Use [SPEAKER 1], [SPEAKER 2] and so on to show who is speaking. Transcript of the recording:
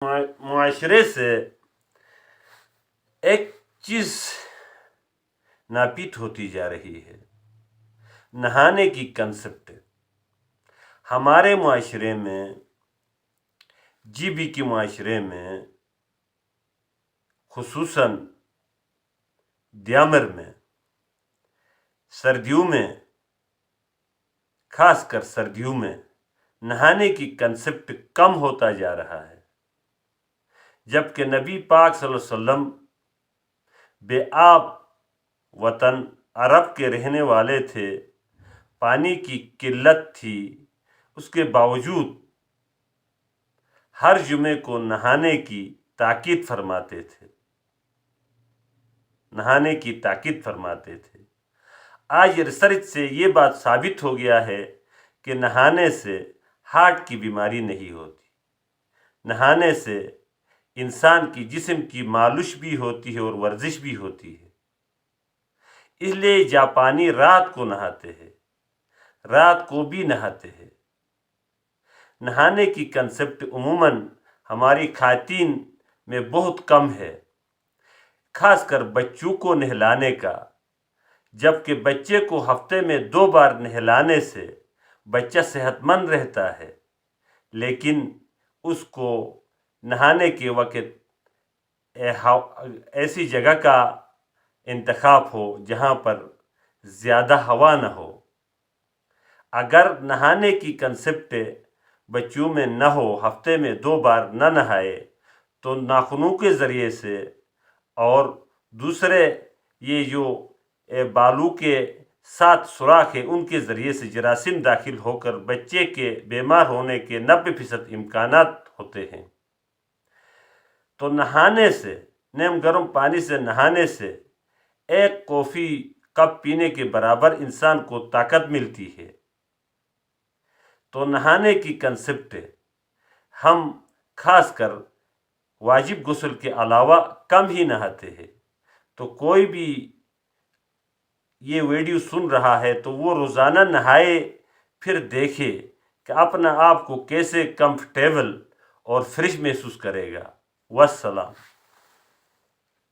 [SPEAKER 1] معاشرے سے ایک چیز ناپید ہوتی جا رہی ہے، نہانے کی کنسپٹ۔ ہمارے معاشرے میں، جی بی کے معاشرے میں، خصوصاً دیامر میں، سردیوں میں، خاص کر سردیوں میں نہانے کی کنسپٹ کم ہوتا جا رہا ہے، جبکہ نبی پاک صلی اللہ علیہ وسلم بے آب وطن عرب کے رہنے والے تھے، پانی کی قلت تھی، اس کے باوجود ہر جمعے کو نہانے کی تاکید فرماتے تھے، آج ریسرچ سے یہ بات ثابت ہو گیا ہے کہ نہانے سے ہارٹ کی بیماری نہیں ہوتی، نہانے سے انسان کی جسم کی مالش بھی ہوتی ہے اور ورزش بھی ہوتی ہے۔ اس لیے جاپانی رات کو نہاتے ہیں، رات کو بھی نہاتے ہیں۔ نہانے کی کنسپٹ عموماً ہماری خواتین میں بہت کم ہے، خاص کر بچوں کو نہلانے کا، جبکہ بچے کو ہفتے میں 2 بار نہلانے سے بچہ صحت مند رہتا ہے، لیکن اس کو نہانے کے وقت ایسی جگہ کا انتخاب ہو جہاں پر زیادہ ہوا نہ ہو۔ اگر نہانے کی کنسپٹ بچوں میں نہ ہو، ہفتے میں 2 بار نہ نہائے تو ناخنوں کے ذریعے سے اور دوسرے یہ جو بالوں کے 7 سوراخ ہیں ان کے ذریعے سے جراثیم داخل ہو کر بچے کے بیمار ہونے کے 90% امکانات ہوتے ہیں۔ تو نہانے سے، نیم گرم پانی سے نہانے سے 1 کافی کپ پینے کے برابر انسان کو طاقت ملتی ہے۔ تو نہانے کی کنسپٹ ہم خاص کر واجب غسل کے علاوہ کم ہی نہاتے ہیں۔ تو کوئی بھی یہ ویڈیو سن رہا ہے تو وہ روزانہ نہائے، پھر دیکھے کہ اپنا آپ کو کیسے کمفرٹیبل اور فریش محسوس کرے گا۔ والسلام۔